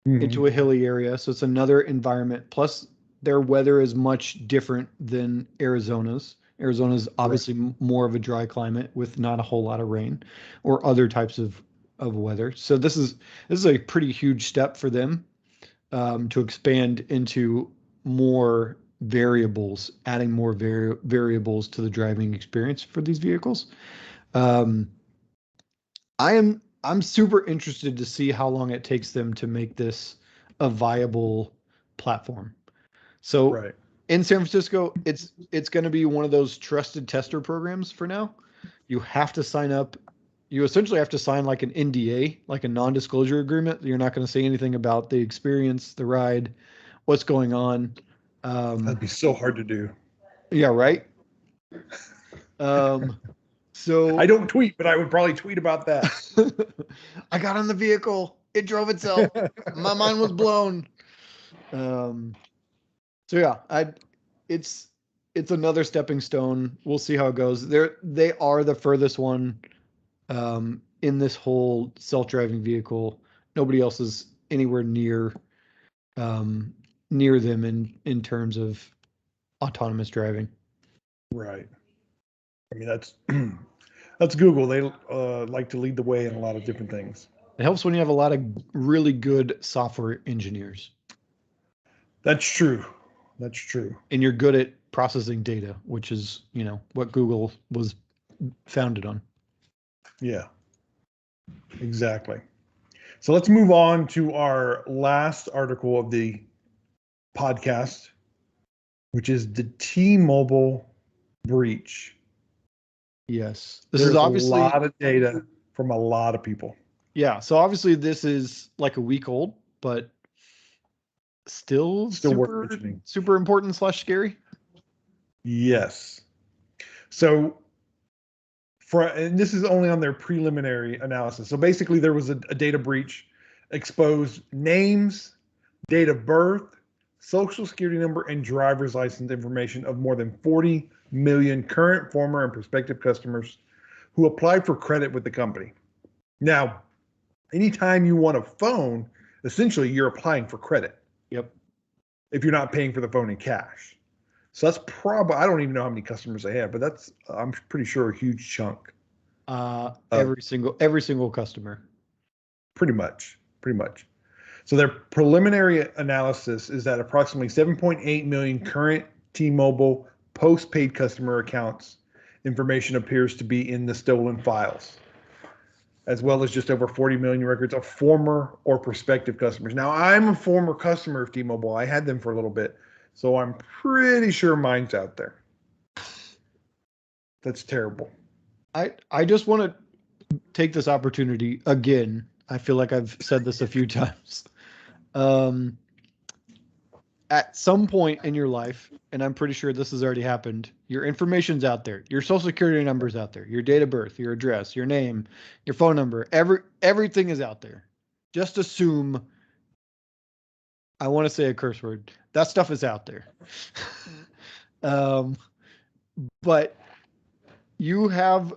S2: into a hilly area. So it's another environment. Plus, their weather is much different than Arizona's. Arizona's obviously more of a dry climate with not a whole lot of rain or other types of weather. So this is a pretty huge step for them to expand into more variables, adding more variables to the driving experience for these vehicles. Um, I'm super interested to see how long it takes them to make this a viable platform. So in San Francisco, it's going to be one of those trusted tester programs for now. You have to sign up. You essentially have to sign like an NDA, like a non-disclosure agreement. You're not going to say anything about the experience, the ride, what's going on.
S1: That'd be so hard to do.
S2: Yeah, right. So
S1: I don't tweet, but I would probably tweet about that.
S2: I got on the vehicle. It drove itself. My mind was blown. So yeah, it's another stepping stone. We'll see how it goes. They are the furthest one in this whole self-driving vehicle. Nobody else is anywhere near them in terms of autonomous driving.
S1: Right. I mean, that's Google. They like to lead the way in a lot of different things.
S2: It helps when you have a lot of really good software engineers.
S1: That's true. That's true.
S2: And you're good at processing data, which is, what Google was founded on.
S1: Yeah, exactly. So let's move on to our last article of the podcast, which is the T-Mobile breach.
S2: Yes.
S1: There's is obviously a lot of data from a lot of people.
S2: Yeah. So obviously this is like a week old, but still
S1: worth mentioning.
S2: Super important / scary.
S1: Yes. So and this is only on their preliminary analysis. So basically there was a data breach, exposed names, date of birth, social security number, and driver's license information of more than 40 million current, former, and prospective customers who applied for credit with the company. Now, anytime you want a phone, essentially you're applying for credit.
S2: Yep.
S1: If you're not paying for the phone in cash. So that's probably, I don't even know how many customers they have, but that's, I'm pretty sure, a huge chunk.
S2: Every single customer.
S1: Pretty much. So their preliminary analysis is that approximately 7.8 million current T-Mobile postpaid customer accounts information appears to be in the stolen files, as well as just over 40 million records of former or prospective customers. Now, I'm a former customer of T-Mobile. I had them for a little bit, so I'm pretty sure mine's out there. That's terrible.
S2: I just want to take this opportunity again. I feel like I've said this a few times. At some point in your life, and I'm pretty sure this has already happened, your information's out there. Your social security number's out there. Your date of birth, your address, your name, your phone number, everything is out there. Just assume, I want to say a curse word, that stuff is out there. But you have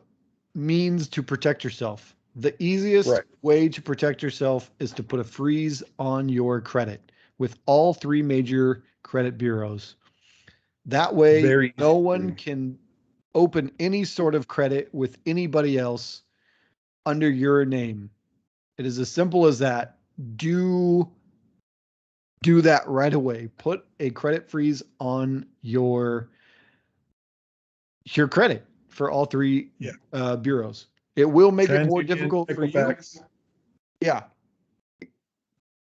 S2: means to protect yourself. The easiest way to protect yourself is to put a freeze on your credit with all three major credit bureaus. That way, no one can open any sort of credit with anybody else under your name. It is as simple as that. Do that right away. Put a credit freeze on your credit for all three bureaus. It will make it more difficult for you. Yeah.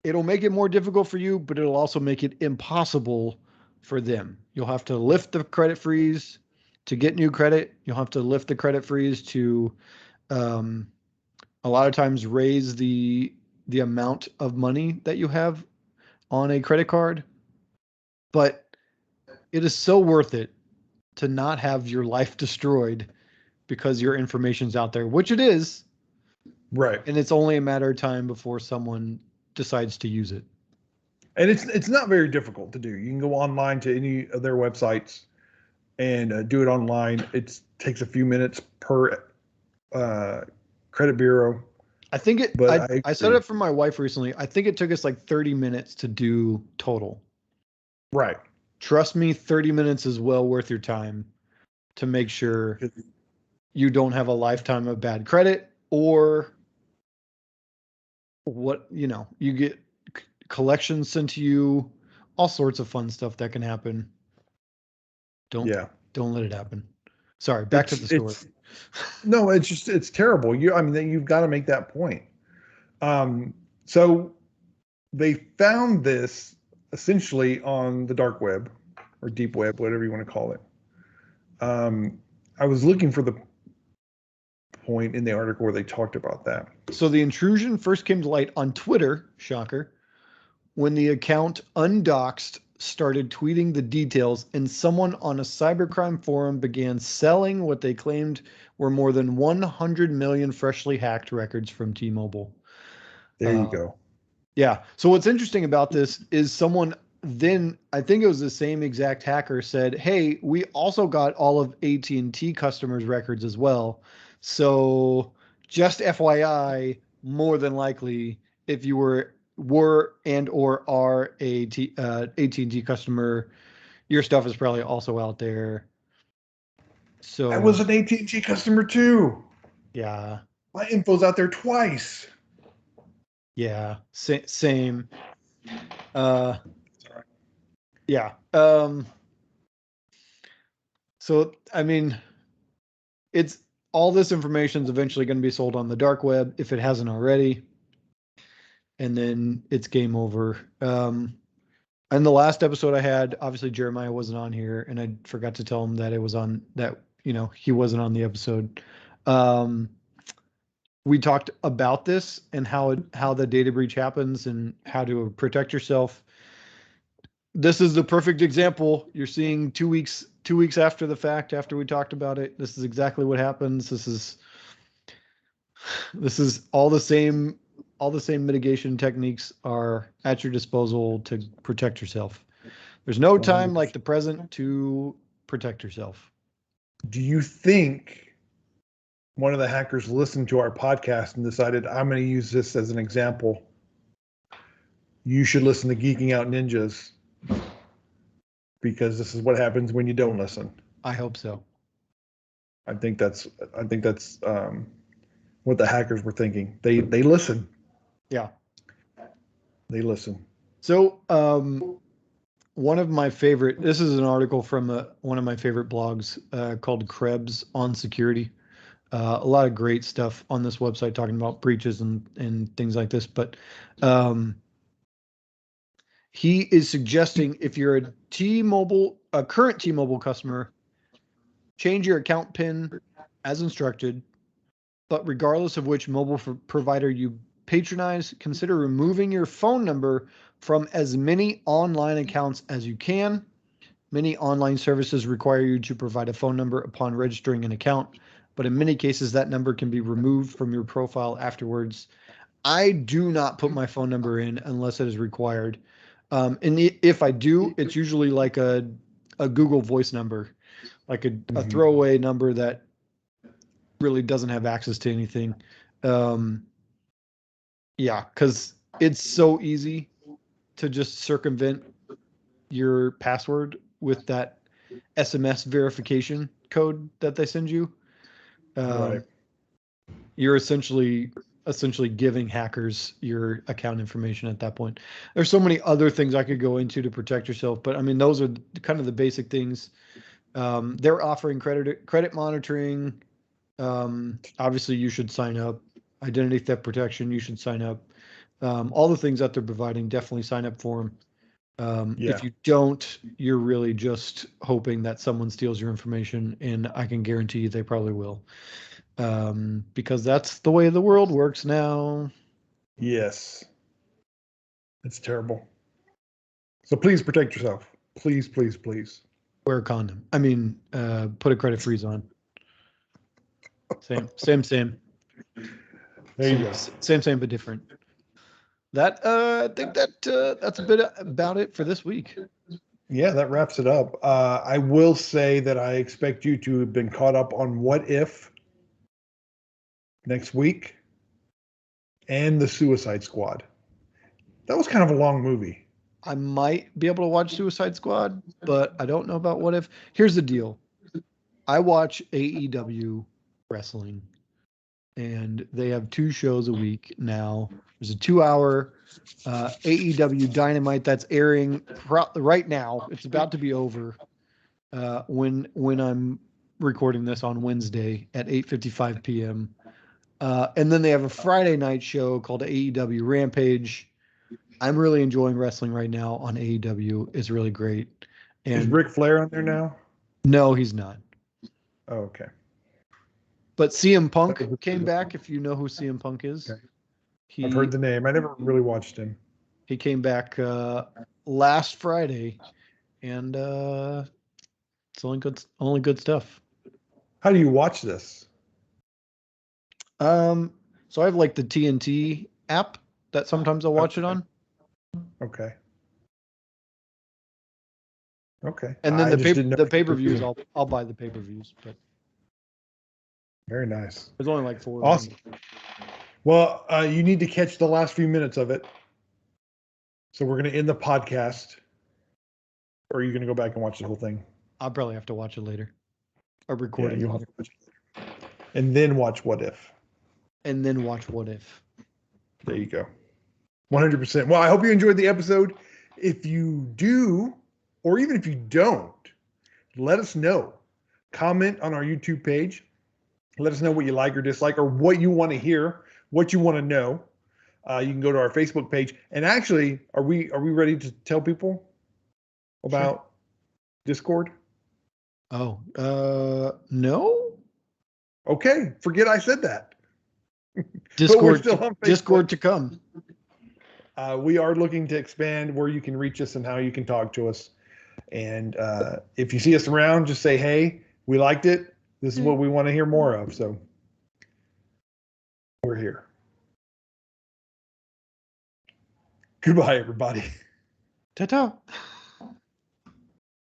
S2: It'll make it more difficult for you, but it'll also make it impossible for them. You'll have to lift the credit freeze to get new credit. You'll have to lift the credit freeze to a lot of times raise the amount of money that you have on a credit card. But it is so worth it to not have your life destroyed because your information's out there, which it is.
S1: Right.
S2: And it's only a matter of time before someone decides to use it.
S1: And it's not very difficult to do. You can go online to any of their websites and do it online. It takes a few minutes per credit bureau.
S2: I think it.
S1: But
S2: I set it up for my wife recently. I think it took us like 30 minutes to do total.
S1: Right.
S2: Trust me, 30 minutes is well worth your time to make sure you don't have a lifetime of bad credit or you get collections sent to you, all sorts of fun stuff that can happen. Don't let it happen. Sorry, back to the story.
S1: No, it's terrible. You've got to make that point. So they found this essentially on the dark web or deep web, whatever you want to call it. I was looking for the point in the article where they talked about that.
S2: So the intrusion first came to light on Twitter, shocker, when the account Undoxed started tweeting the details and someone on a cybercrime forum began selling what they claimed were more than 100 million freshly hacked records from T-Mobile.
S1: There you go.
S2: Yeah. So what's interesting about this is someone then, I think it was the same exact hacker, said, hey, we also got all of AT&T customers' records as well. So just FYI, more than likely, if you were and or are a AT&T customer, your stuff is probably also out there. So
S1: I was an AT&T customer too.
S2: Yeah.
S1: My info's out there twice.
S2: Yeah. Same. Yeah. So, I mean, it's all this information is eventually going to be sold on the dark web if it hasn't already. And then it's game over. And the last episode I had, obviously Jeremiah wasn't on here, and I forgot to tell him that it was on that, he wasn't on the episode. We talked about this and how the data breach happens and how to protect yourself. This is the perfect example. You're seeing 2 weeks after the fact, after we talked about it. This is exactly what happens. This is all the same mitigation techniques are at your disposal to protect yourself. There's no time
S1: 100%.
S2: like the present to protect yourself.
S1: Do you think one of the hackers listened to our podcast and decided, I'm going to use this as an example? You should listen to Geeking Out Ninjas because this is what happens when you don't listen.
S2: I hope so.
S1: I think that's what the hackers were thinking. They listen.
S2: Yeah.
S1: They listen.
S2: So, one of my favorite, this is an article from one of my favorite blogs called Krebs on Security. A lot of great stuff on this website talking about breaches and things like this. But he is suggesting if you're a current T-Mobile customer, change your account PIN as instructed. But regardless of which mobile provider you patronize, consider removing your phone number from as many online accounts as you can. Many online services require you to provide a phone number upon registering an account, but in many cases that number can be removed from your profile afterwards. I do not put my phone number in unless it is required. And if I do, it's usually like a Google Voice number, like a throwaway number that really doesn't have access to anything. Yeah, because it's so easy to just circumvent your password with that SMS verification code that they send you.
S1: Right.
S2: You're essentially giving hackers your account information at that point. There's so many other things I could go into to protect yourself, but I mean, those are kind of the basic things. They're offering credit monitoring. Obviously, you should sign up. Identity theft protection, you should sign up. All the things that they're providing, definitely sign up for them. If you don't, you're really just hoping that someone steals your information, and I can guarantee you they probably will. Because that's the way the world works now.
S1: Yes. It's terrible. So please protect yourself. Please, please, please.
S2: Wear a condom. I mean, put a credit freeze on. Same.
S1: There you go.
S2: Same, but different. That I think that's a bit about it for this week.
S1: Yeah, that wraps it up. I will say that I expect you to have been caught up on What If next week, and The Suicide Squad. That was kind of a long movie.
S2: I might be able to watch Suicide Squad, but I don't know about What If. Here's the deal. I watch AEW wrestling, and they have 2 shows a week now. There's a 2-hour AEW Dynamite that's airing right now. It's about to be over when I'm recording this on Wednesday at 8:55 p.m. And then they have a Friday night show called AEW Rampage. I'm really enjoying wrestling right now on AEW. It's really great.
S1: Is
S2: And
S1: Ric Flair on there now?
S2: no, he's not.
S1: Oh, okay.
S2: But CM Punk came back, if you know who CM Punk is.
S1: Okay. I've heard the name. I never really
S2: Mm-hmm.
S1: watched him.
S2: He came back last Friday, and it's only good stuff.
S1: How do you watch this?
S2: So I have like the TNT app that sometimes I'll watch it on.
S1: Okay. Okay.
S2: And then the
S1: the
S2: pay-per-views, I'll buy the pay-per-views, but
S1: very nice.
S2: there's only like 4
S1: Awesome.
S2: of them.
S1: Well, you need to catch the last few minutes of it. So we're going to end the podcast. Or are you going to go back and watch the whole thing?
S2: I'll probably have to watch it later. Or record it.
S1: You'll have to watch it later. And then watch What If.
S2: And then watch What If.
S1: There you go. 100%. Well, I hope you enjoyed the episode. If you do, or even if you don't, let us know. Comment on our YouTube page. Let us know what you like or dislike, or what you want to hear, what you want to know. You can go to our Facebook page. And actually, are we ready to tell people about Discord?
S2: Oh, no.
S1: Okay, forget I said that.
S2: Discord to come.
S1: We are looking to expand where you can reach us and how you can talk to us. And if you see us around, just say, hey, we liked it. This is what we want to hear more of. So we're here. Goodbye, everybody.
S2: Ta-ta.